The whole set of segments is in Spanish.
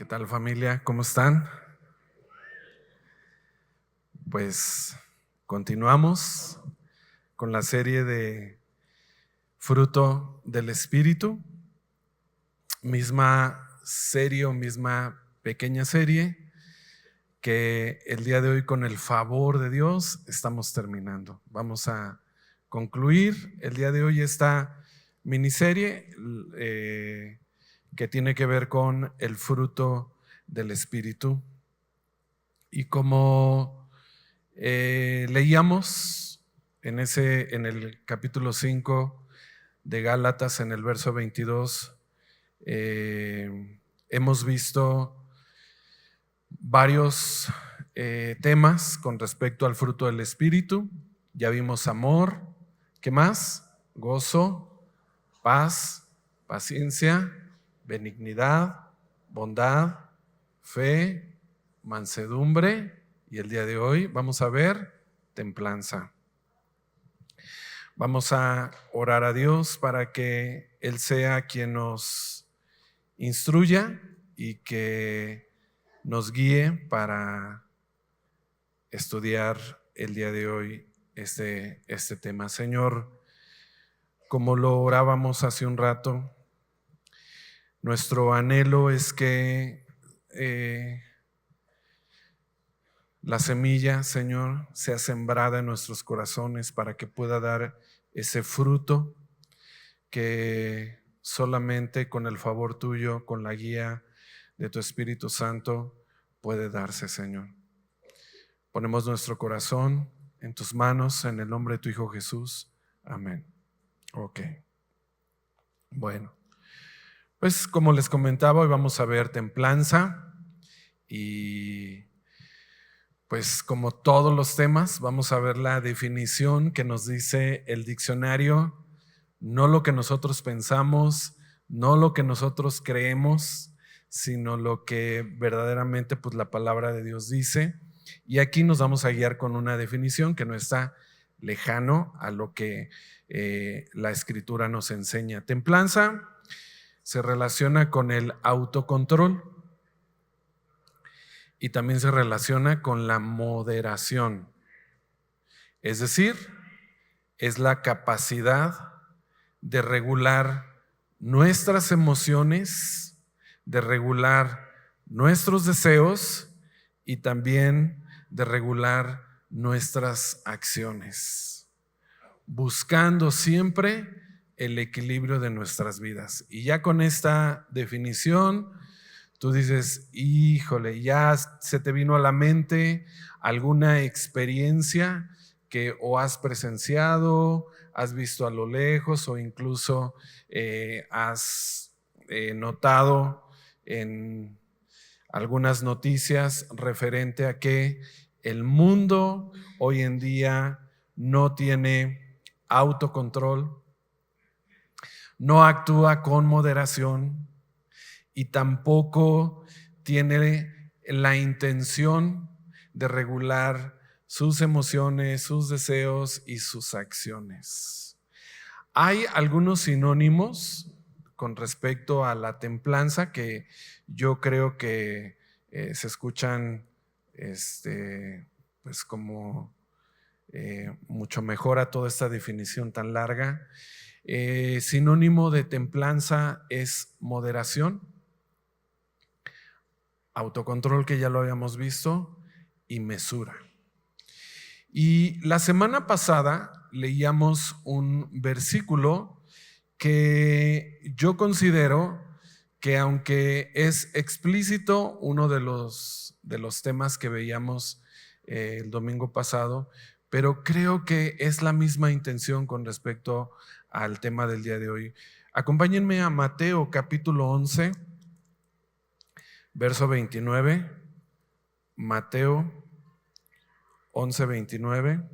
tal, familia? ¿Cómo están? Pues continuamos con la serie de Fruto del Espíritu, misma serie o misma pequeña serie que el día de hoy, con el favor de Dios, estamos terminando. Vamos a concluir el día de hoy esta miniserie que tiene que ver con el fruto del Espíritu. Y como leíamos en el capítulo 5 de Gálatas, en el verso 22, hemos visto varios temas con respecto al fruto del Espíritu. Ya vimos amor, ¿qué más? Gozo, paz, paciencia, benignidad, bondad, fe, mansedumbre, y el día de hoy vamos a ver templanza. Vamos a orar a Dios para que Él sea quien nos instruya y que nos guíe para estudiar el día de hoy este tema. Señor, como lo orábamos hace un rato, nuestro anhelo es que la semilla, Señor, sea sembrada en nuestros corazones para que pueda dar ese fruto que solamente con el favor tuyo, con la guía de tu Espíritu Santo, puede darse, Señor. Ponemos nuestro corazón en tus manos, en el nombre de tu Hijo Jesús. Amén. Ok. Bueno, pues como les comentaba, hoy vamos a ver templanza y pues como todos los temas, vamos a ver la definición que nos dice el diccionario, no lo que nosotros pensamos, no lo que nosotros creemos, sino lo que verdaderamente pues la palabra de Dios dice. Y aquí nos vamos a guiar con una definición que no está lejano a lo que la Escritura nos enseña. Templanza se relaciona con el autocontrol y también se relaciona con la moderación. Es decir, es la capacidad de regular nuestras emociones, de regular nuestros deseos y también de regular nuestras acciones, buscando siempre el equilibrio de nuestras vidas. Y ya con esta definición, tú dices, híjole, ya se te vino a la mente alguna experiencia que o has presenciado, has visto a lo lejos o incluso has notado en algunas noticias referente a que el mundo hoy en día no tiene autocontrol, no actúa con moderación y tampoco tiene la intención de regular sus emociones, sus deseos y sus acciones. Hay algunos sinónimos con respecto a la templanza que yo creo que se escuchan pues como mucho mejor a toda esta definición tan larga. Sinónimo de templanza es moderación, autocontrol, que ya lo habíamos visto, y mesura. Y la semana pasada leíamos un versículo que yo considero que, aunque es explícito, uno de los temas que veíamos el domingo pasado, pero creo que es la misma intención con respecto al tema del día de hoy. Acompáñenme a Mateo capítulo 11, verso 29. Mateo 11:29.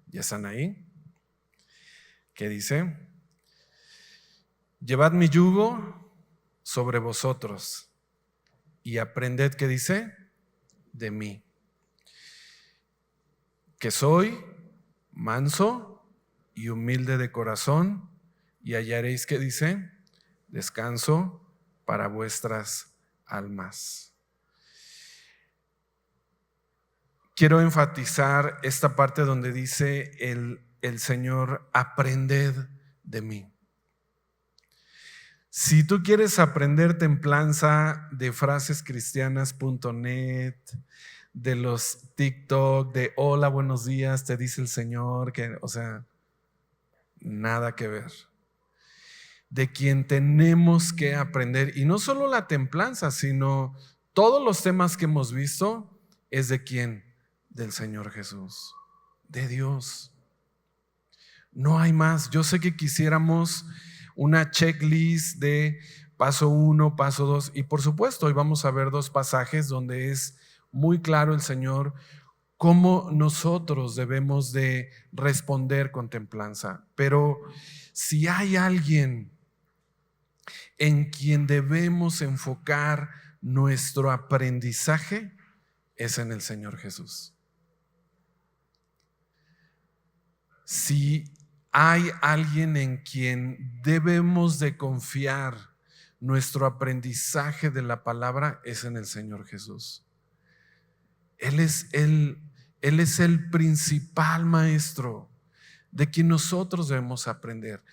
¿Ya están ahí? ¿Qué dice? Llevad mi yugo sobre vosotros y aprended, ¿qué dice? De mí. que soy manso y humilde de corazón, y hallaréis, ¿qué dice? Descanso para vuestras almas. Quiero enfatizar esta parte donde dice el Señor, aprended de mí. Si tú quieres aprender templanza de frasescristianas.net, de los TikTok, de hola, buenos días, te dice el Señor, que, o sea, nada que ver. De quien tenemos que aprender, y no solo la templanza, sino todos los temas que hemos visto, es de quién, del Señor Jesús, de Dios. No hay más. Yo sé que quisiéramos una checklist de paso 1, paso 2, y por supuesto hoy vamos a ver 2 pasajes donde es muy claro el Señor cómo nosotros debemos de responder con templanza. Pero si hay alguien en quien debemos enfocar nuestro aprendizaje, es en el Señor Jesús. Si hay alguien en quien debemos de confiar nuestro aprendizaje de la palabra, es en el Señor Jesús. Él es el principal maestro de quien nosotros debemos aprender.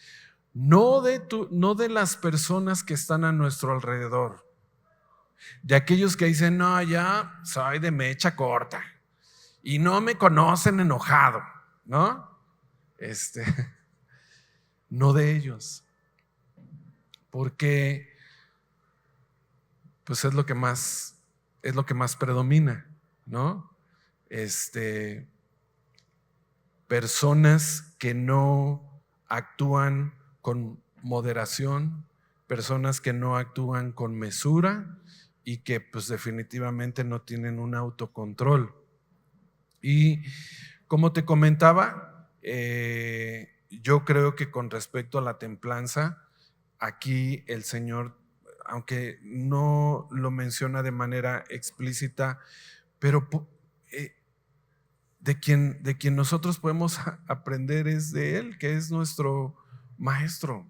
No de las personas que están a nuestro alrededor, de aquellos que dicen, no, ya soy de mecha corta y no me conocen enojado, ¿no? No de ellos, porque pues es lo que más predomina, ¿no? Personas que no actúan con moderación, personas que no actúan con mesura y que pues definitivamente no tienen un autocontrol. Y como te comentaba, yo creo que con respecto a la templanza, aquí el Señor, aunque no lo menciona de manera explícita, pero de quien nosotros podemos aprender es de Él, que es nuestro maestro.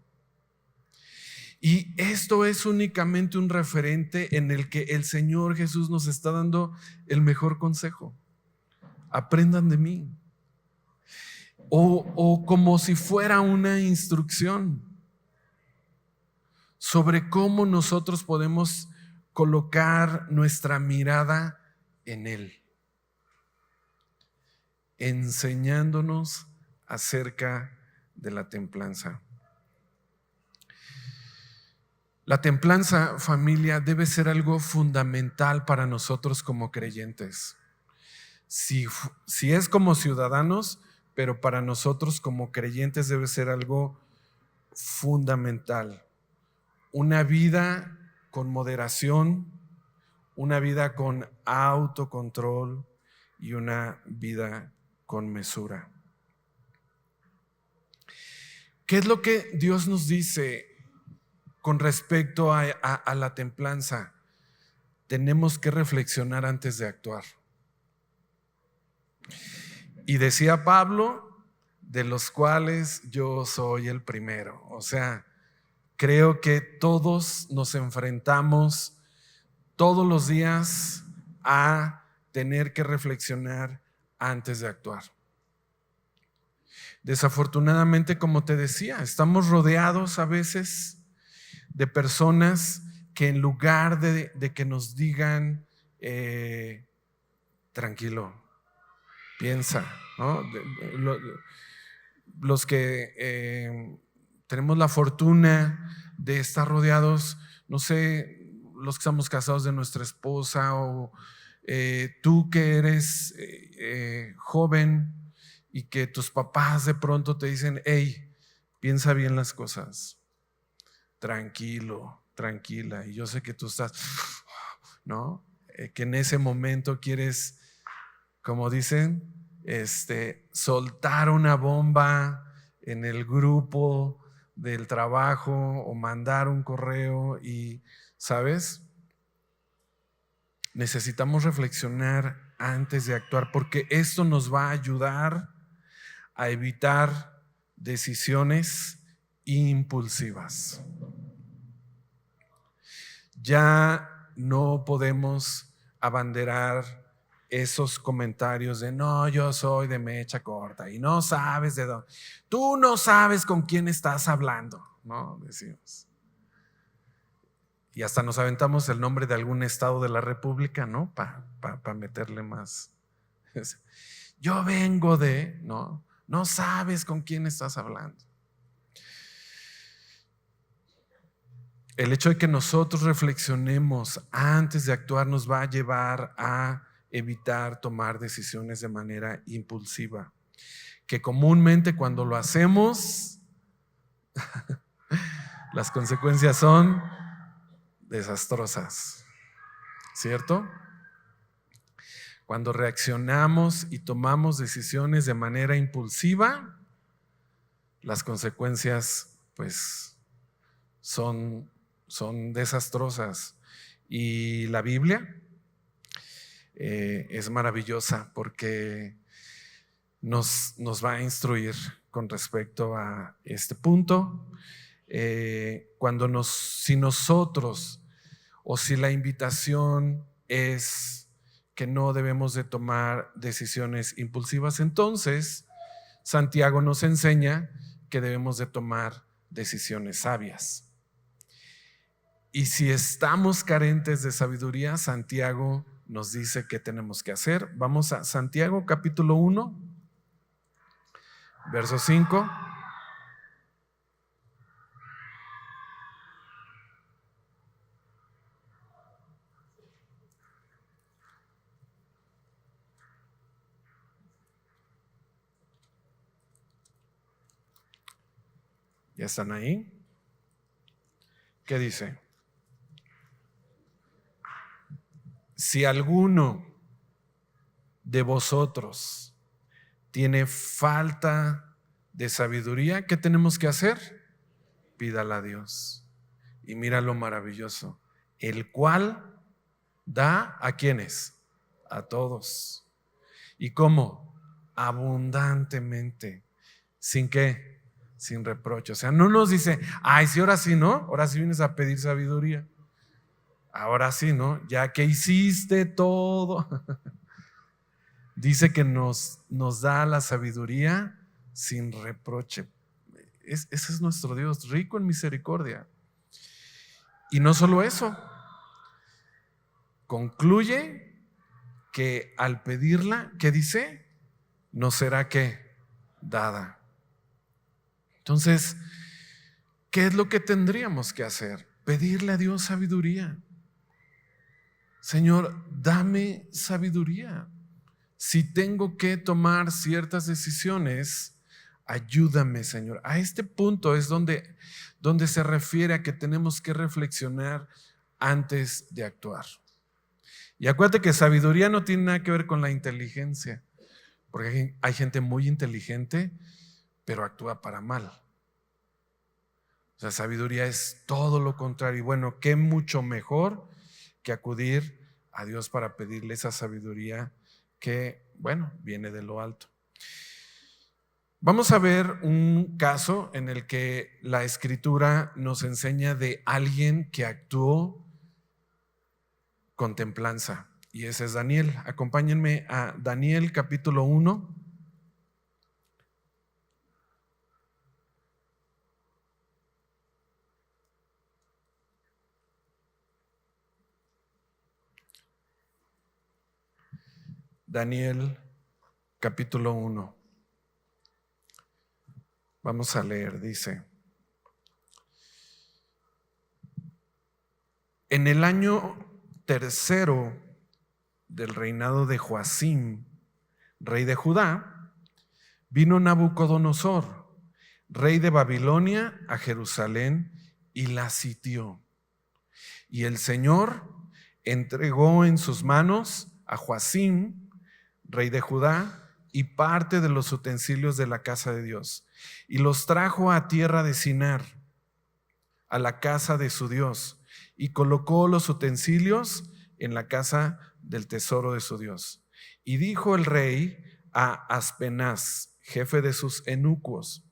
Y esto es únicamente un referente en el que el Señor Jesús nos está dando el mejor consejo. Aprendan de mí. O como si fuera una instrucción sobre cómo nosotros podemos colocar nuestra mirada en Él, enseñándonos acerca de la templanza. La templanza, familia, debe ser algo fundamental para nosotros como creyentes. Si es como ciudadanos, pero para nosotros como creyentes debe ser algo fundamental. Una vida con moderación, una vida con autocontrol y una vida con mesura. ¿Qué es lo que Dios nos dice con respecto a la templanza? Tenemos que reflexionar antes de actuar. Y decía Pablo, de los cuales yo soy el primero. O sea, creo que todos nos enfrentamos todos los días a tener que reflexionar antes de actuar. Desafortunadamente, como te decía, estamos rodeados a veces de personas que en lugar de que nos digan, tranquilo, piensa, ¿no? Los que tenemos la fortuna de estar rodeados, no sé, los que estamos casados, de nuestra esposa, o tú que eres joven y que tus papás de pronto te dicen, hey, piensa bien las cosas, tranquilo, tranquila. Y yo sé que tú estás, ¿no? Que en ese momento quieres, como dicen, soltar una bomba en el grupo del trabajo o mandar un correo. Y, ¿sabes? Necesitamos reflexionar antes de actuar, porque esto nos va a ayudar a evitar decisiones impulsivas. Ya no podemos abanderar esos comentarios de no, yo soy de mecha corta y no sabes de dónde. Tú no sabes con quién estás hablando, ¿no? Decimos. Y hasta nos aventamos el nombre de algún estado de la República, ¿no? Para meterle más. Yo vengo de, no sabes con quién estás hablando. El hecho de que nosotros reflexionemos antes de actuar nos va a llevar a evitar tomar decisiones de manera impulsiva, que comúnmente cuando lo hacemos, las consecuencias son desastrosas, ¿cierto? Cuando reaccionamos y tomamos decisiones de manera impulsiva, las consecuencias pues son desastrosas. Y la Biblia es maravillosa porque nos va a instruir con respecto a este punto. Si nosotros o si la invitación es que no debemos de tomar decisiones impulsivas, entonces Santiago nos enseña que debemos de tomar decisiones sabias. Y si estamos carentes de sabiduría, Santiago nos dice qué tenemos que hacer. Vamos a Santiago capítulo 1, verso 5. ¿Ya están ahí? ¿Qué dice? Si alguno de vosotros tiene falta de sabiduría, ¿qué tenemos que hacer? Pídala a Dios. Y mira lo maravilloso, el cual da ¿a quiénes? A todos. ¿Y cómo? Abundantemente. ¿Sin qué? Sin reproche. O sea, no nos dice, ay, si ahora sí, ¿no? Ahora sí vienes a pedir sabiduría. Ahora sí, ¿no? Ya que hiciste todo. Dice que nos da la sabiduría sin reproche. Ese es nuestro Dios, rico en misericordia. Y no solo eso, concluye que al pedirla, ¿qué dice? Nos será ¿qué? Dada. Entonces, ¿qué es lo que tendríamos que hacer? Pedirle a Dios sabiduría. Señor, dame sabiduría. Si tengo que tomar ciertas decisiones, ayúdame, Señor. A este punto es donde se refiere a que tenemos que reflexionar antes de actuar. Y acuérdate que sabiduría no tiene nada que ver con la inteligencia, porque hay gente muy inteligente, pero actúa para mal. O sea, sabiduría es todo lo contrario. Y bueno, qué mucho mejor que acudir a Dios para pedirle esa sabiduría que, bueno, viene de lo alto. Vamos a ver un caso en el que la Escritura nos enseña de alguien que actuó con templanza, y ese es Daniel. Acompáñenme a Daniel capítulo 1. Daniel capítulo 1. Vamos a leer, dice: en el año tercero del reinado de Joacim, rey de Judá, vino Nabucodonosor, rey de Babilonia, a Jerusalén y la sitió. Y el Señor entregó en sus manos a Joacim, rey de Judá, y parte de los utensilios de la casa de Dios, y los trajo a tierra de Sinar, a la casa de su Dios, y colocó los utensilios en la casa del tesoro de su Dios. Y dijo el rey a Aspenaz, jefe de sus eunucos,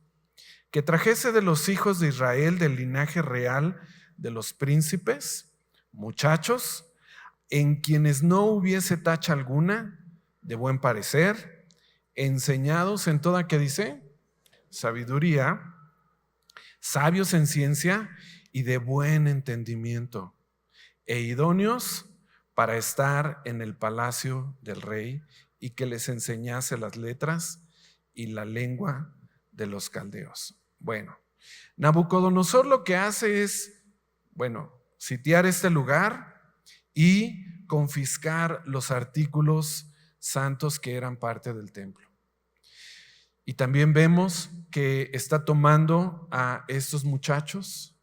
que trajese de los hijos de Israel del linaje real de los príncipes, muchachos, en quienes no hubiese tacha alguna, de buen parecer, enseñados en toda, ¿qué dice? Sabiduría, sabios en ciencia y de buen entendimiento, e idóneos para estar en el palacio del rey, y que les enseñase las letras y la lengua de los caldeos. Bueno, Nabucodonosor lo que hace es, sitiar este lugar y confiscar los artículos santos que eran parte del templo. Y también vemos que está tomando a estos muchachos,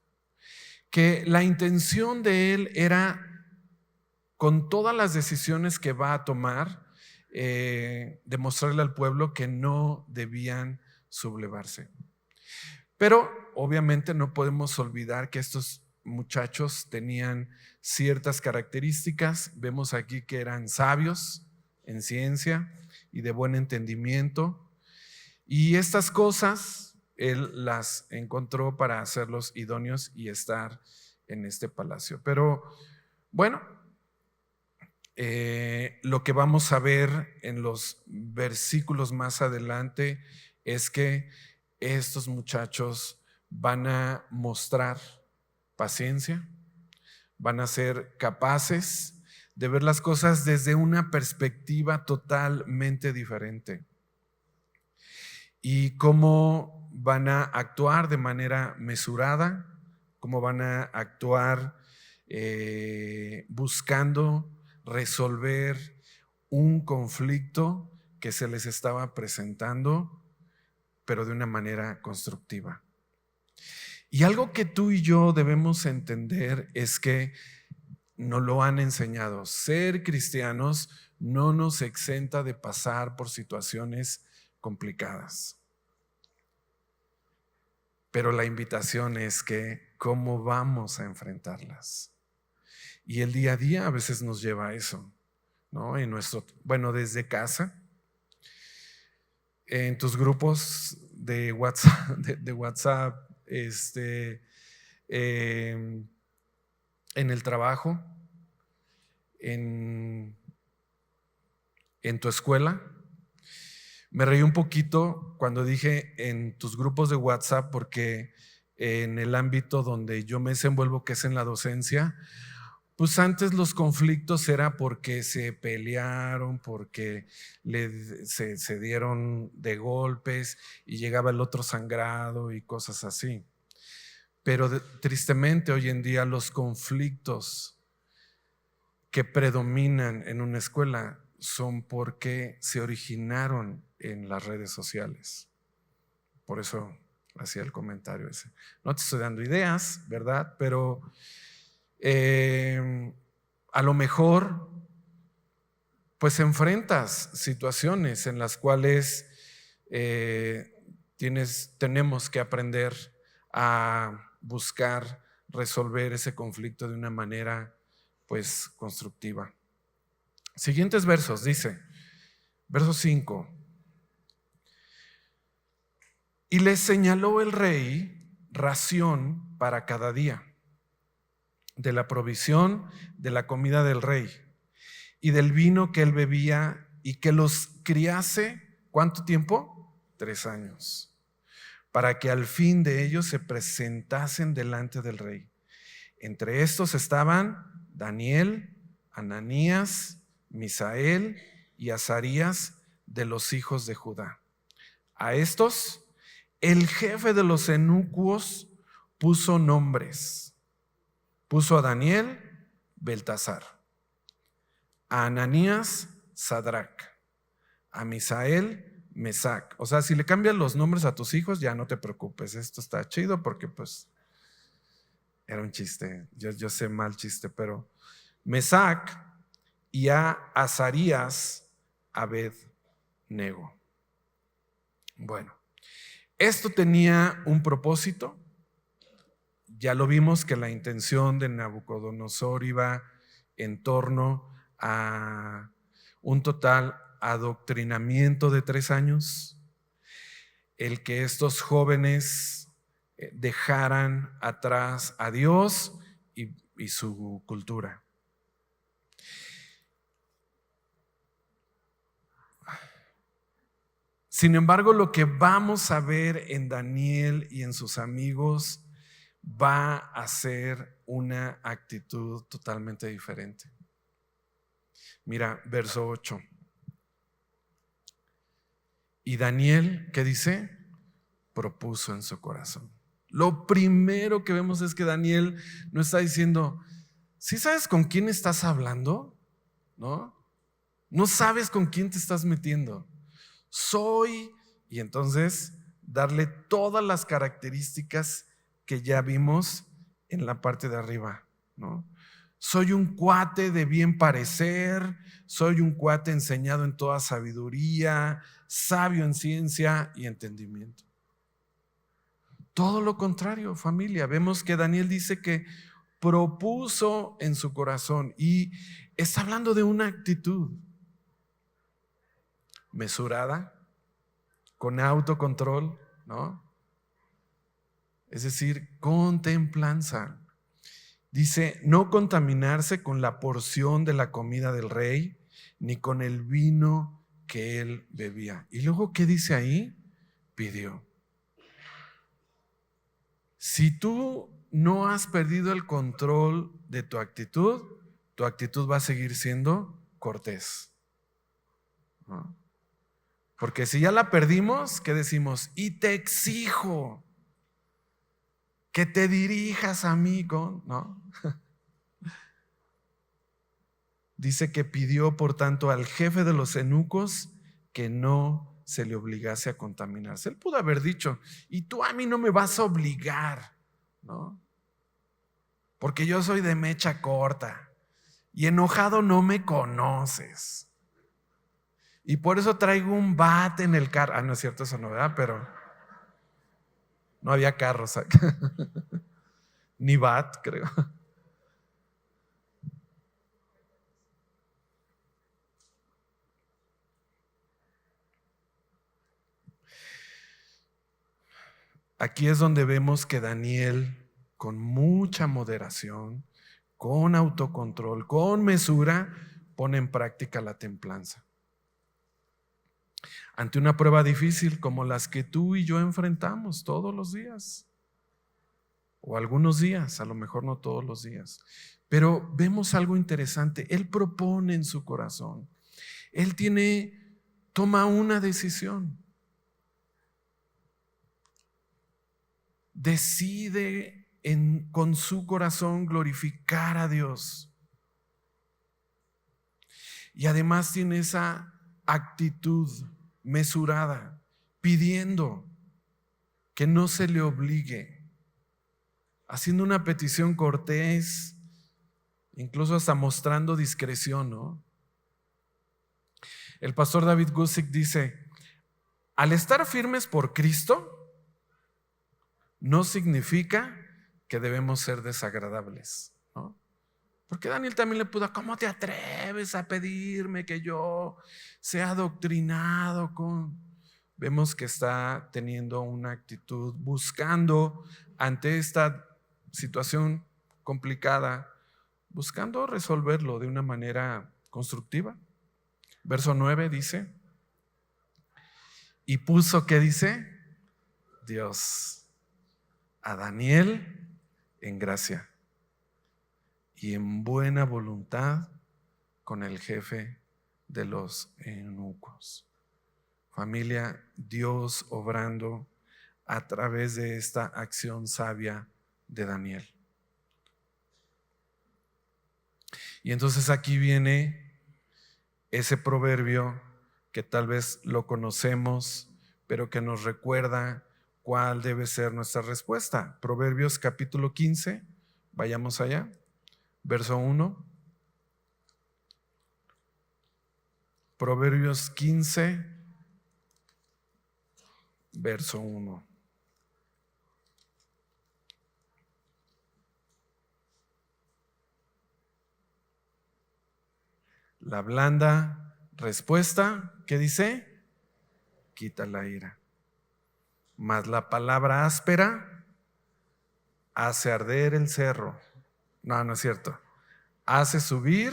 que la intención de él era, con todas las decisiones que va a tomar, demostrarle al pueblo que no debían sublevarse. Pero obviamente no podemos olvidar que estos muchachos tenían ciertas características. Vemos aquí que eran sabios en ciencia y de buen entendimiento. Y estas cosas él las encontró para hacerlos idóneos y estar en este palacio. Pero bueno, lo que vamos a ver en los versículos más adelante es que estos muchachos van a mostrar paciencia, van a ser capaces de ver las cosas desde una perspectiva totalmente diferente, y cómo van a actuar de manera mesurada, cómo van a actuar buscando resolver un conflicto que se les estaba presentando, pero de una manera constructiva. Y algo que tú y yo debemos entender es que nos lo han enseñado. Ser cristianos no nos exenta de pasar por situaciones complicadas, pero la invitación es que cómo vamos a enfrentarlas. Y el día a día a veces nos lleva a eso, ¿no? Desde casa, en tus grupos de WhatsApp, en el trabajo, en tu escuela. Me reí un poquito cuando dije en tus grupos de WhatsApp, porque en el ámbito donde yo me desenvuelvo, que es en la docencia, pues antes los conflictos era porque se pelearon, porque se dieron de golpes y llegaba el otro sangrado y cosas así. Pero tristemente hoy en día los conflictos que predominan en una escuela son porque se originaron en las redes sociales. Por eso hacía el comentario ese. No te estoy dando ideas, ¿verdad? Pero a lo mejor pues enfrentas situaciones en las cuales tenemos que aprender a buscar resolver ese conflicto de una manera pues constructiva. Siguientes versos, dice, verso 5. Y les señaló el rey ración para cada día, de la provisión de la comida del rey y del vino que él bebía, y que los criase, ¿cuánto tiempo? 3 años, para que al fin de ellos se presentasen delante del rey. Entre estos estaban Daniel, Ananías, Misael y Azarías, de los hijos de Judá. A estos el jefe de los eunucos puso nombres. Puso a Daniel, Beltasar; a Ananías, Sadrac; a Misael, Mesac. O sea, si le cambias los nombres a tus hijos, ya no te preocupes, esto está chido, porque pues era un chiste, yo sé, mal chiste, pero Mesac; y a Azarías, Abed-nego. Bueno, esto tenía un propósito. Ya lo vimos que la intención de Nabucodonosor iba en torno a un total adoctrinamiento de 3 años, el que estos jóvenes dejaran atrás a Dios y su cultura. Sin embargo, lo que vamos a ver en Daniel y en sus amigos va a ser una actitud totalmente diferente. Mira, verso 8. Y Daniel, ¿qué dice? Propuso en su corazón. Lo primero que vemos es que Daniel no está diciendo, ¿sí sabes con quién estás hablando? ¿No? No sabes con quién te estás metiendo. Y entonces darle todas las características que ya vimos en la parte de arriba, ¿no? Soy un cuate de bien parecer, soy un cuate enseñado en toda sabiduría, sabio en ciencia y entendimiento. Todo lo contrario, familia. Vemos que Daniel dice que propuso en su corazón y está hablando de una actitud mesurada, con autocontrol, ¿no? Es decir, con templanza. Dice, no contaminarse con la porción de la comida del rey, ni con el vino que él bebía. Y luego, ¿qué dice ahí? Pidió. Si tú no has perdido el control de tu actitud va a seguir siendo cortés, ¿no? Porque si ya la perdimos, ¿qué decimos? Y te exijo que te dirijas a mí ¿no? Dice que pidió, por tanto, al jefe de los eunucos que no se le obligase a contaminarse. Él pudo haber dicho, y tú a mí no me vas a obligar, ¿no? Porque yo soy de mecha corta y enojado no me conoces. Y por eso traigo un bat en el carro. No es cierto, eso no, ¿verdad? Pero no había carros acá. Ni bat, creo. Aquí es donde vemos que Daniel, con mucha moderación, con autocontrol, con mesura, pone en práctica la templanza. Ante una prueba difícil como las que tú y yo enfrentamos todos los días, o algunos días, a lo mejor no todos los días, pero vemos algo interesante. Él propone en su corazón, él toma una decisión, decide con su corazón glorificar a Dios. Y además tiene esa actitud mesurada, pidiendo que no se le obligue, haciendo una petición cortés, incluso hasta mostrando discreción, ¿no? El pastor David Gusick dice, al estar firmes por Cristo, no significa que debemos ser desagradables, ¿no? Porque Daniel también le pudo, ¿cómo te atreves a pedirme que yo sea adoctrinado con? Vemos que está teniendo una actitud buscando ante esta situación complicada, buscando resolverlo de una manera constructiva. Verso 9 dice, y puso, ¿qué dice? Dios a Daniel en gracia y en buena voluntad con el jefe de los eunucos. Familia, Dios obrando a través de esta acción sabia de Daniel. Y entonces aquí viene ese proverbio que tal vez lo conocemos, pero que nos recuerda cuál debe ser nuestra respuesta. Proverbios capítulo 15, vayamos allá, verso 1. Proverbios 15, verso 1. La blanda respuesta, ¿qué dice? Quita la ira. Mas la palabra áspera hace arder el cerro. No, no es cierto. Hace subir,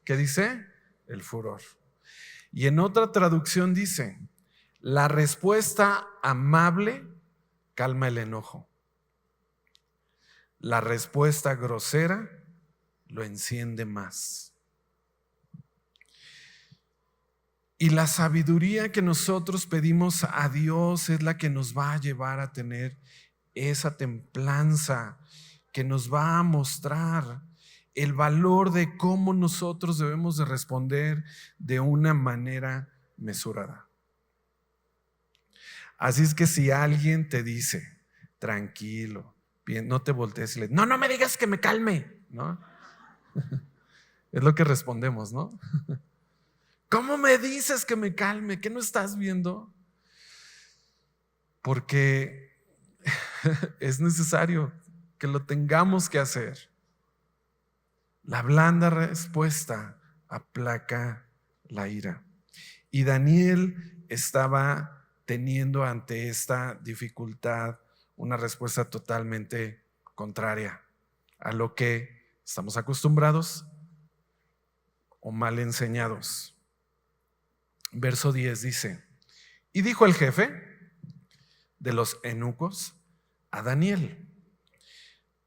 ¿qué dice? El furor. Y en otra traducción dice, la respuesta amable calma el enojo. La respuesta grosera lo enciende más. Y la sabiduría que nosotros pedimos a Dios es la que nos va a llevar a tener esa templanza, que nos va a mostrar el valor de cómo nosotros debemos de responder de una manera mesurada. Así es que si alguien te dice, tranquilo, bien, no te voltees y le no me digas que me calme, ¿no? Es lo que respondemos, ¿no? ¿Cómo me dices que me calme? ¿Qué no estás viendo? Porque es necesario que lo tengamos que hacer. La blanda respuesta aplaca la ira. Y Daniel estaba teniendo ante esta dificultad una respuesta totalmente contraria a lo que estamos acostumbrados o mal enseñados. Verso 10 dice, y dijo el jefe de los eunucos a Daniel,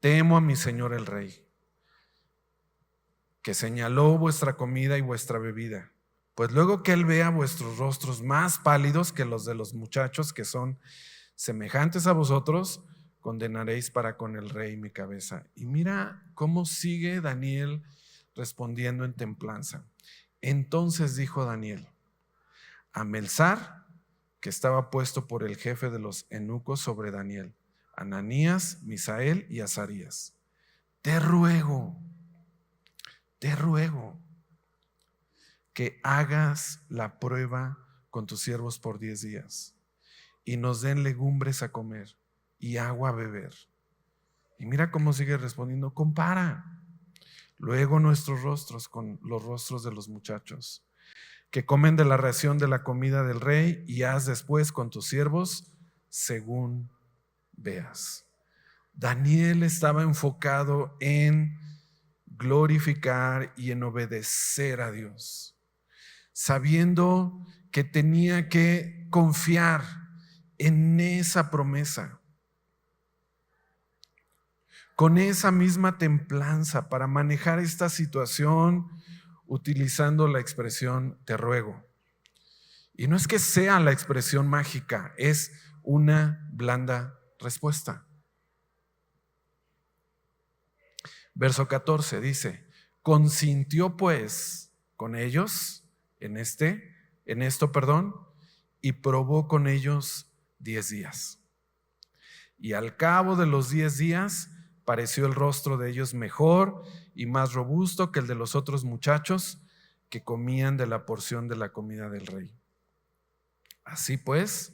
temo a mi señor el rey, que señaló vuestra comida y vuestra bebida, pues luego que él vea vuestros rostros más pálidos que los de los muchachos que son semejantes a vosotros, condenaréis para con el rey mi cabeza. Y mira cómo sigue Daniel respondiendo en templanza. Entonces dijo Daniel a Melzar, que estaba puesto por el jefe de los eunucos sobre Daniel, Ananías, Misael y Azarías, te ruego que hagas la prueba con tus siervos por 10 días y nos den legumbres a comer y agua a beber. Y mira cómo sigue respondiendo, compara luego nuestros rostros con los rostros de los muchachos que comen de la ración de la comida del rey, y haz después con tus siervos según veas. Daniel estaba enfocado en glorificar y en obedecer a Dios, sabiendo que tenía que confiar en esa promesa, con esa misma templanza para manejar esta situación, utilizando la expresión te ruego. Y no es que sea la expresión mágica, es una blanda respuesta. Verso 14 dice, consintió pues con ellos en esto, y probó con ellos 10 días. Y al cabo de los 10 días pareció el rostro de ellos mejor y más robusto que el de los otros muchachos que comían de la porción de la comida del rey. Así pues,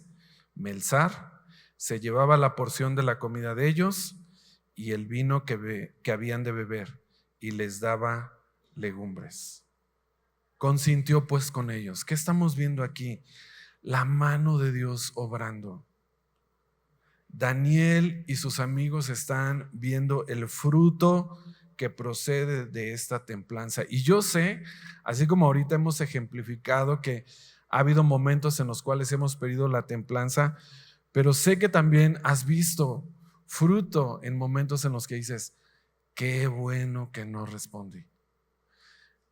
Melzar se llevaba la porción de la comida de ellos y el vino que habían de beber, y les daba legumbres. Consintió pues con ellos. ¿Qué estamos viendo aquí? La mano de Dios obrando. Daniel y sus amigos están viendo el fruto que procede de esta templanza. Y yo sé, así como ahorita hemos ejemplificado que ha habido momentos en los cuales hemos pedido la templanza, pero sé que también has visto fruto en momentos en los que dices, qué bueno que no respondí,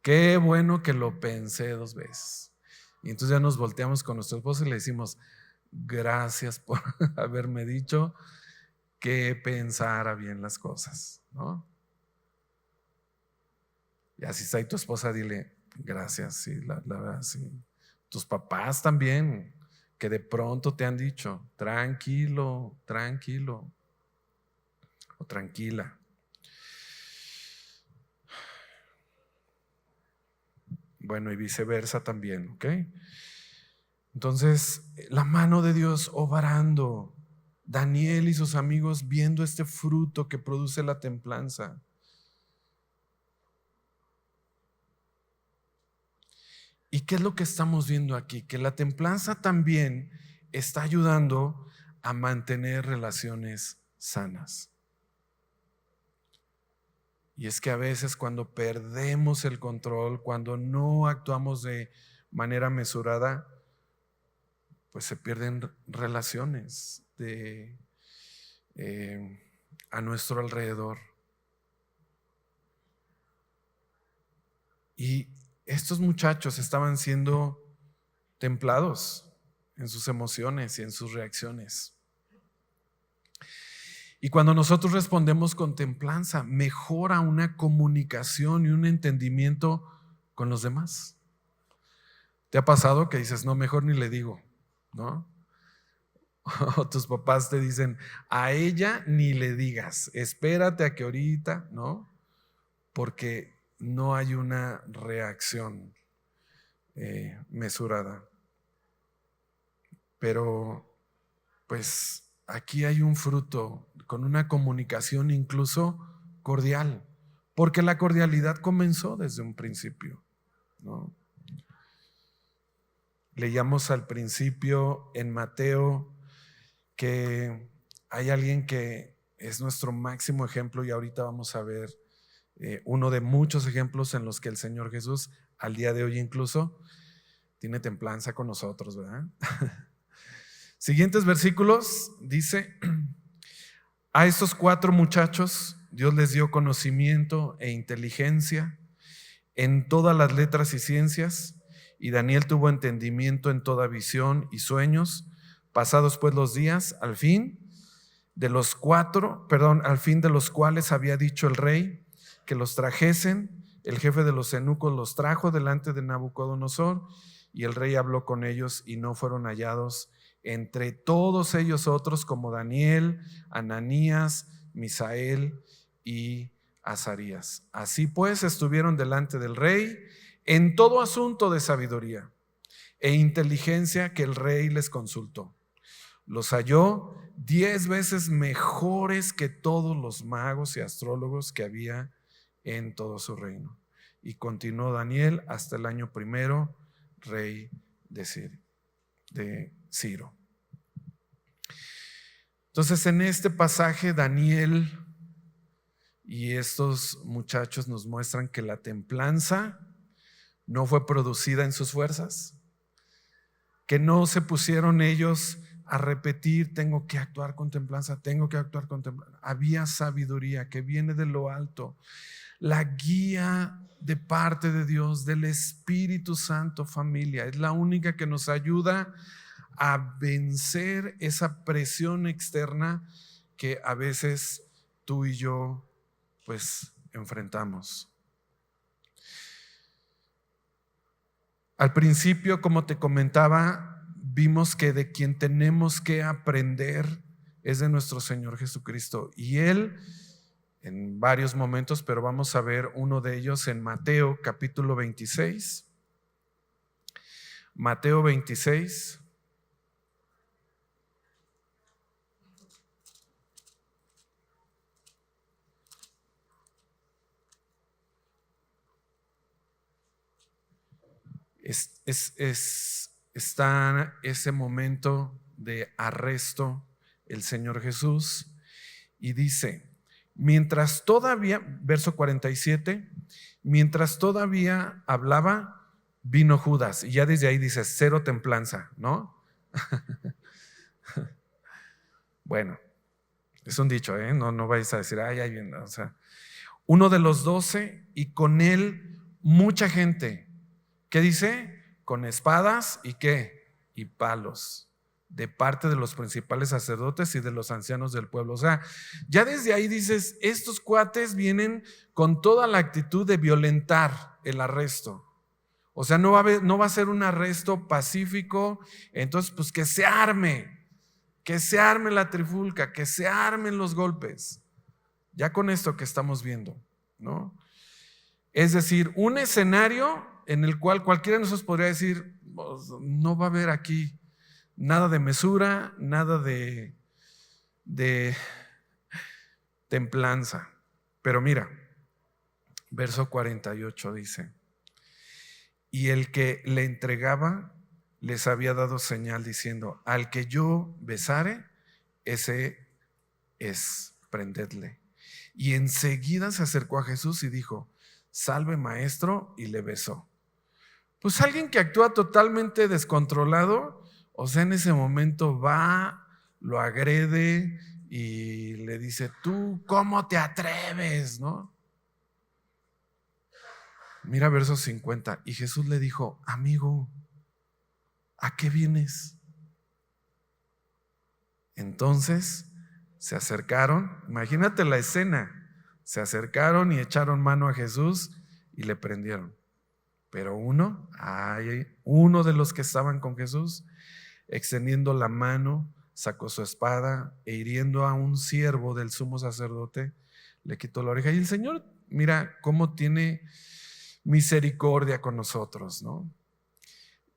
qué bueno que lo pensé 2 veces. Y entonces ya nos volteamos con nuestro esposo y le decimos, gracias por haberme dicho que pensara bien las cosas, ¿no? Y así está ahí tu esposa, dile, gracias, sí, la verdad, sí. Tus papás también, que de pronto te han dicho, tranquilo o tranquila. Bueno, y viceversa también, ¿ok? Entonces, la mano de Dios obrando, Daniel y sus amigos viendo este fruto que produce la templanza. ¿Y qué es lo que estamos viendo aquí? Que la templanza también está ayudando a mantener relaciones sanas. Y es que a veces cuando perdemos el control, cuando no actuamos de manera mesurada, pues se pierden relaciones a nuestro alrededor. Y estos muchachos estaban siendo templados en sus emociones y en sus reacciones. Y cuando nosotros respondemos con templanza, mejora una comunicación y un entendimiento con los demás. ¿Te ha pasado que dices, no, mejor ni le digo, ¿no? O tus papás te dicen, a ella ni le digas, espérate a que ahorita, ¿no? Porque no hay una reacción mesurada. Pero pues aquí hay un fruto con una comunicación incluso cordial, porque la cordialidad comenzó desde un principio, ¿no? Leíamos al principio en Mateo que hay alguien que es nuestro máximo ejemplo, y ahorita vamos a ver uno de muchos ejemplos en los que el Señor Jesús al día de hoy incluso tiene templanza con nosotros, ¿verdad? Siguientes versículos dice: a estos 4 muchachos Dios les dio conocimiento e inteligencia en todas las letras y ciencias, y Daniel tuvo entendimiento en toda visión y sueños. Pasados pues los días, al fin de los cuales había dicho el rey que los trajesen, el jefe de los eunucos los trajo delante de Nabucodonosor, y el rey habló con ellos, y no fueron hallados entre todos ellos otros como Daniel, Ananías, Misael y Azarías. Así pues estuvieron delante del rey en todo asunto de sabiduría e inteligencia que el rey les consultó. Los halló 10 veces mejores que todos los magos y astrólogos que había en todo su reino. Y continuó Daniel hasta el año primero, rey de Ciro. Entonces, en este pasaje, Daniel y estos muchachos nos muestran que la templanza no fue producida en sus fuerzas, que no se pusieron ellos a repetir, tengo que actuar con templanza, tengo que actuar con templanza. Había sabiduría que viene de lo alto, la guía de parte de Dios, del Espíritu Santo, familia. Es la única que nos ayuda a vencer esa presión externa que a veces tú y yo pues enfrentamos. Al principio, como te comentaba, vimos que de quien tenemos que aprender es de nuestro Señor Jesucristo, y Él en varios momentos, pero vamos a ver uno de ellos en Mateo capítulo 26. Mateo 26. Está ese momento de arresto el Señor Jesús, y dice, mientras todavía, verso 47, mientras todavía hablaba, vino Judas. Y ya desde ahí dice, cero templanza, ¿no? Bueno, es un dicho, ¿eh? No vais a decir, ay, bien, o sea, uno de los 12, y con él mucha gente. ¿Qué dice? Con espadas y qué? Y palos, de parte de los principales sacerdotes y de los ancianos del pueblo. O sea, ya desde ahí dices, estos cuates vienen con toda la actitud de violentar el arresto. O sea, no va a ser un arresto pacífico. Entonces, pues que se arme la trifulca, que se armen los golpes. Ya con esto que estamos viendo, ¿no? Es decir, un escenario en el cual cualquiera de nosotros podría decir, no va a haber aquí nada de mesura, nada de templanza. Pero mira, verso 48 dice, Y el que le entregaba les había dado señal diciendo: al que yo besare, ese es, prendedle. Y enseguida se acercó a Jesús y dijo: salve, maestro, y le besó. Pues alguien que actúa totalmente descontrolado, o sea, en ese momento va, lo agrede y le dice: tú, ¿cómo te atreves? ¿No? Mira verso 50. Y Jesús le dijo: amigo, ¿a qué vienes? Entonces se acercaron, imagínate la escena, se acercaron y echaron mano a Jesús y le prendieron. Pero uno de los que estaban con Jesús, extendiendo la mano, sacó su espada e hiriendo a un siervo del sumo sacerdote, le quitó la oreja. Y el Señor, mira cómo tiene misericordia con nosotros, ¿no?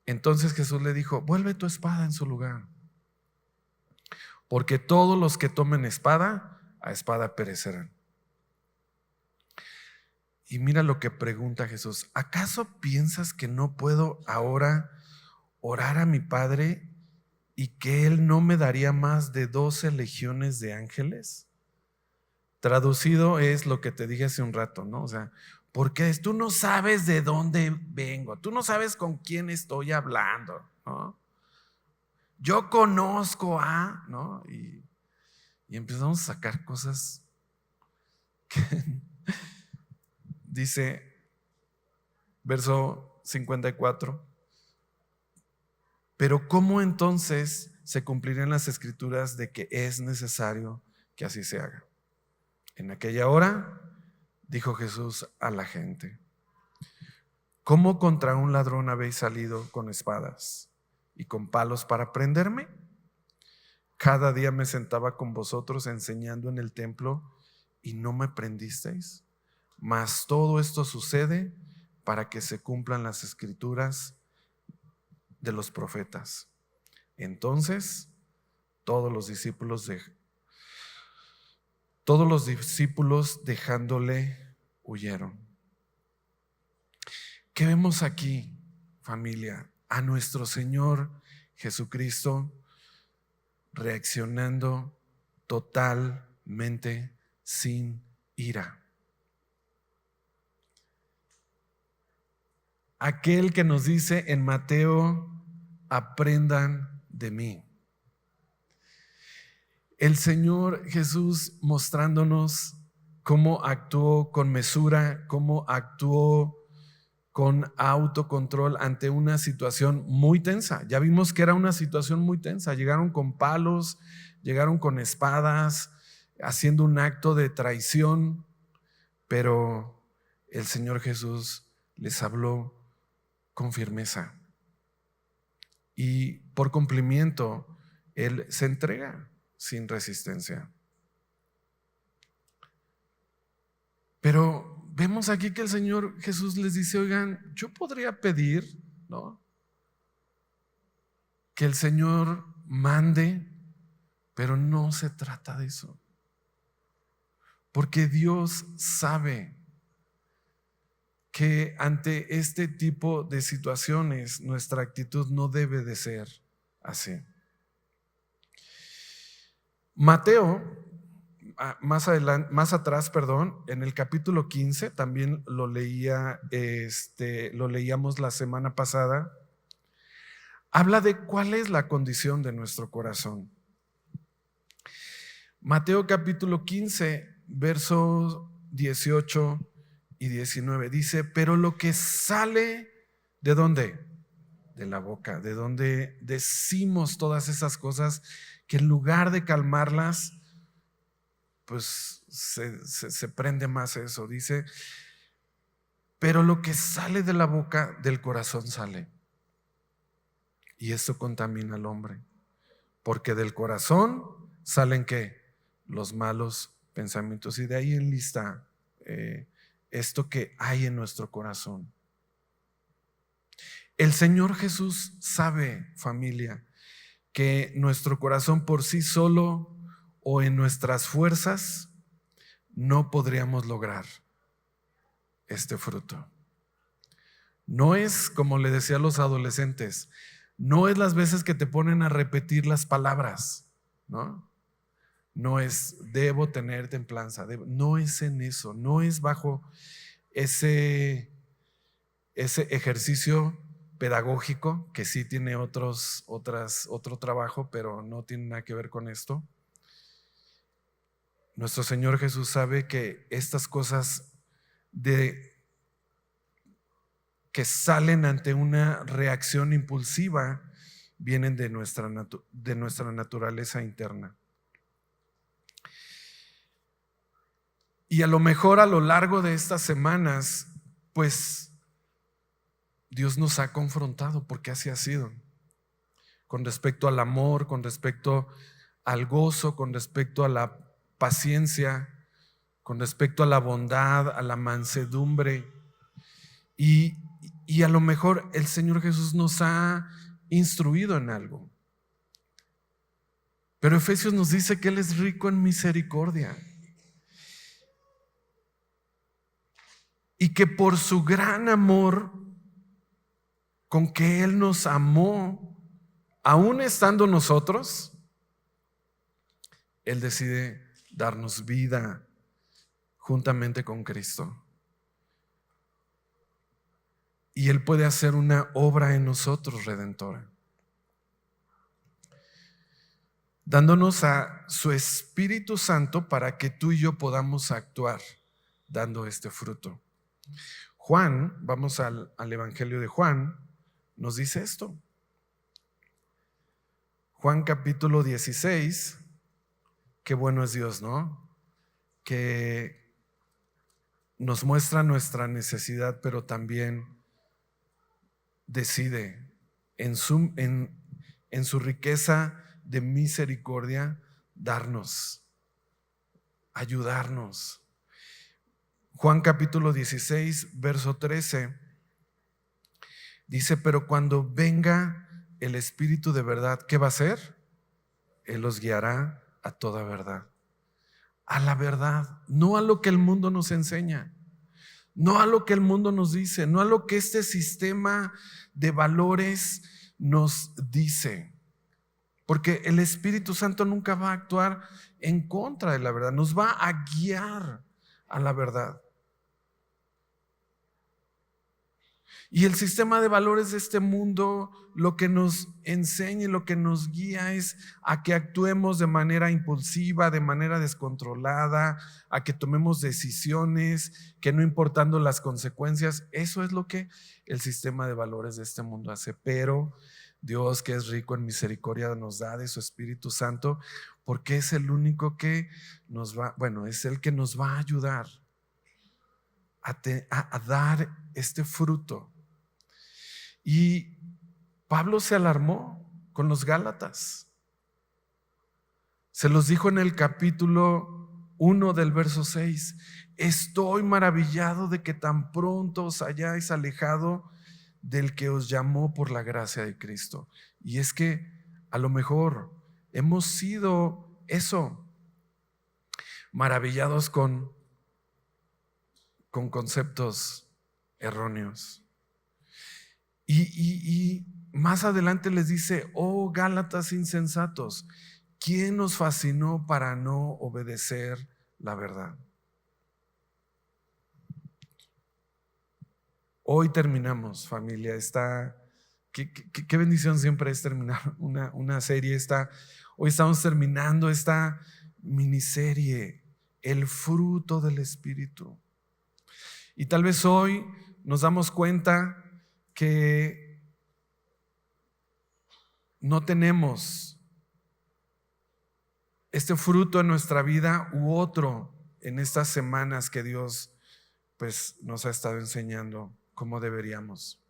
Entonces Jesús le dijo: vuelve tu espada en su lugar, porque todos los que tomen espada, a espada perecerán. Y mira lo que pregunta Jesús: ¿acaso piensas que no puedo ahora orar a mi Padre y que Él no me daría más de 12 legiones de ángeles? Traducido es lo que te dije hace un rato, ¿no? O sea, porque tú no sabes de dónde vengo, tú no sabes con quién estoy hablando, ¿no? Yo conozco a, ¿no? Y empezamos a sacar cosas que dice, verso 54, pero ¿cómo entonces se cumplirán las escrituras de que es necesario que así se haga? En aquella hora dijo Jesús a la gente: ¿cómo contra un ladrón habéis salido con espadas y con palos para prenderme? Cada día me sentaba con vosotros enseñando en el templo y no me prendisteis. Mas todo esto sucede para que se cumplan las escrituras de los profetas. Entonces todos los discípulos dejándole huyeron. ¿Qué vemos aquí, familia? A nuestro Señor Jesucristo reaccionando totalmente sin ira. Aquel que nos dice en Mateo: aprendan de mí. El Señor Jesús mostrándonos cómo actuó con mesura, cómo actuó con autocontrol ante una situación muy tensa. Ya vimos que era una situación muy tensa. Llegaron con palos, llegaron con espadas, haciendo un acto de traición, pero el Señor Jesús les habló con firmeza y por cumplimiento Él se entrega sin resistencia. Pero vemos aquí que el Señor Jesús les dice: oigan, yo podría pedir, ¿no?, que el Señor mande, pero no se trata de eso, porque Dios sabe que ante este tipo de situaciones nuestra actitud no debe de ser así. Mateo, más atrás, en el capítulo 15, también lo leíamos la semana pasada, habla de cuál es la condición de nuestro corazón. Mateo capítulo 15, versos 18 y 19 dice: pero lo que sale, ¿de dónde? De la boca, de donde decimos todas esas cosas que en lugar de calmarlas, pues se prende más eso. Dice: pero lo que sale de la boca, del corazón sale, y esto contamina al hombre, porque del corazón salen ¿qué? Los malos pensamientos. Y de ahí enlista esto que hay en nuestro corazón. El Señor Jesús sabe, familia, que nuestro corazón por sí solo o en nuestras fuerzas no podríamos lograr este fruto. No es, como le decía a los adolescentes, no es las veces que te ponen a repetir las palabras, ¿no? No es debo tener templanza, no es en eso, no es bajo ese ejercicio pedagógico que sí tiene otro trabajo, pero no tiene nada que ver con esto. Nuestro Señor Jesús sabe que estas cosas que salen ante una reacción impulsiva vienen de nuestra naturaleza interna. Y a lo mejor a lo largo de estas semanas, pues Dios nos ha confrontado, porque así ha sido, con respecto al amor, con respecto al gozo, con respecto a la paciencia, con respecto a la bondad, a la mansedumbre. Y a lo mejor el Señor Jesús nos ha instruido en algo. Pero Efesios nos dice que Él es rico en misericordia y que por su gran amor con que Él nos amó, aún estando nosotros, Él decide darnos vida juntamente con Cristo. Y Él puede hacer una obra en nosotros redentora, dándonos a su Espíritu Santo para que tú y yo podamos actuar dando este fruto. Juan, vamos al Evangelio de Juan, nos dice esto. Juan capítulo 16, qué bueno es Dios, ¿no? Que nos muestra nuestra necesidad, pero también decide en su riqueza de misericordia darnos, ayudarnos. Juan capítulo 16, verso 13 dice: pero cuando venga el Espíritu de verdad, ¿qué va a hacer? Él los guiará a toda verdad. A la verdad, no a lo que el mundo nos enseña, no a lo que el mundo nos dice, no a lo que este sistema de valores nos dice. Porque el Espíritu Santo nunca va a actuar en contra de la verdad, nos va a guiar a la verdad. Y el sistema de valores de este mundo lo que nos enseña y lo que nos guía es a que actuemos de manera impulsiva, de manera descontrolada, a que tomemos decisiones que no importando las consecuencias. Eso es lo que el sistema de valores de este mundo hace. Pero Dios, que es rico en misericordia, nos da de su Espíritu Santo, porque es el único que es el que nos va a ayudar a dar este fruto. Y Pablo se alarmó con los Gálatas. Se los dijo en el capítulo 1 del verso 6: estoy maravillado de que tan pronto os hayáis alejado del que os llamó por la gracia de Cristo. Y es que a lo mejor hemos sido eso, maravillados con conceptos erróneos. Y más adelante les dice: oh Gálatas insensatos, ¿quién nos fascinó para no obedecer la verdad? Hoy terminamos, familia. Qué bendición siempre es terminar una serie. Hoy estamos terminando esta miniserie, el fruto del Espíritu. Y tal vez hoy nos damos cuenta que no tenemos este fruto en nuestra vida u otro en estas semanas que Dios pues nos ha estado enseñando cómo deberíamos.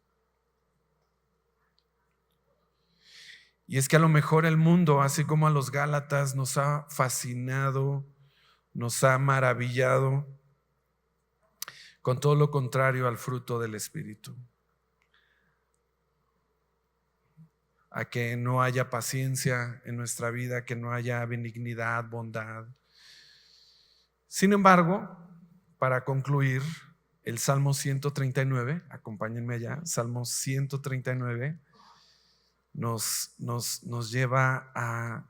Y es que a lo mejor el mundo, así como a los Gálatas, nos ha fascinado, nos ha maravillado con todo lo contrario al fruto del Espíritu. A que no haya paciencia en nuestra vida, que no haya benignidad, bondad. Sin embargo, para concluir, el Salmo 139, acompáñenme allá, Salmo 139 nos lleva a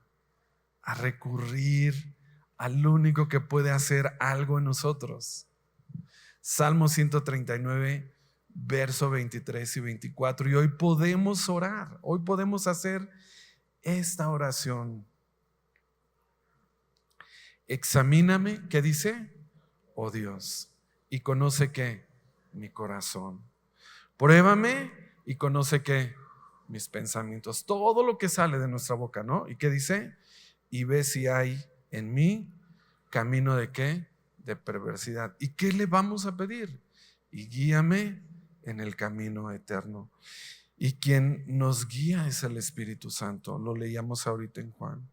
recurrir al único que puede hacer algo en nosotros. Salmo 139, verso 23 y 24. Y hoy podemos orar, hoy podemos hacer esta oración. Examíname, ¿qué dice? Oh Dios, y conoce ¿qué? Mi corazón. Pruébame y conoce ¿qué? Mis pensamientos. Todo lo que sale de nuestra boca, ¿no? ¿Y qué dice? Y ve si hay en mí camino de ¿qué? De perversidad. ¿Y qué le vamos a pedir? Y guíame en el camino eterno. Y quien nos guía es el Espíritu Santo. Lo leíamos ahorita en Juan.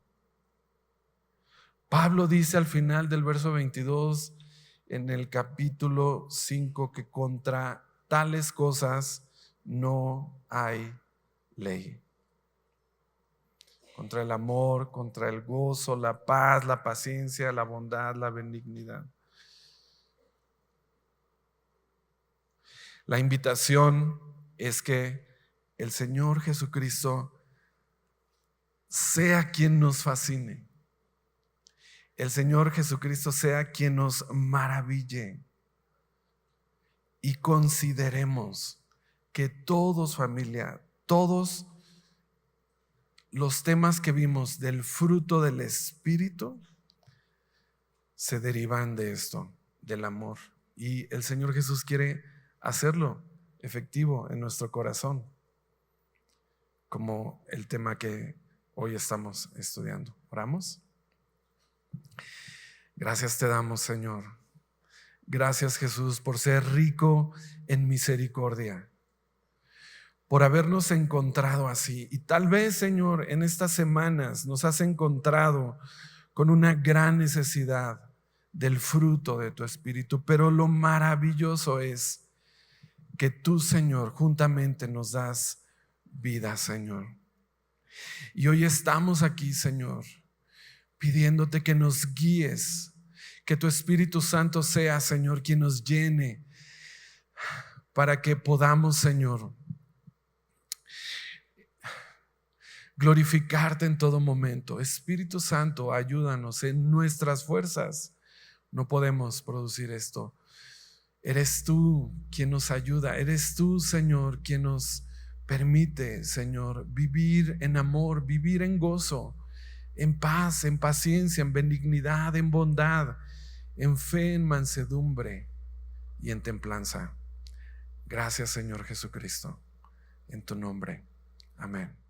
Pablo dice al final del verso 22 en el capítulo 5 que contra tales cosas no hay ley. Contra el amor, contra el gozo, la paz, la paciencia, la bondad, la benignidad. La invitación es que el Señor Jesucristo sea quien nos fascine. El Señor Jesucristo sea quien nos maraville. Y consideremos que todos, familia, todos los temas que vimos del fruto del Espíritu se derivan de esto, del amor. Y el Señor Jesús quiere hacerlo efectivo en nuestro corazón, como el tema que hoy estamos estudiando. ¿Oramos? Gracias te damos, Señor. Gracias, Jesús, por ser rico en misericordia, por habernos encontrado así. Y tal vez, Señor, en estas semanas nos has encontrado con una gran necesidad del fruto de tu Espíritu, pero lo maravilloso es que tú, Señor, juntamente nos das vida, Señor. Y hoy estamos aquí, Señor, pidiéndote que nos guíes, que tu Espíritu Santo sea, Señor, quien nos llene para que podamos, Señor, glorificarte en todo momento. Espíritu Santo, ayúdanos en nuestras fuerzas. No podemos producir esto. Eres tú quien nos ayuda. Eres tú, Señor, quien nos permite, Señor, vivir en amor, vivir en gozo, en paz, en paciencia, en benignidad, en bondad, en fe, en mansedumbre y en templanza. Gracias, Señor Jesucristo, en tu nombre. Amén.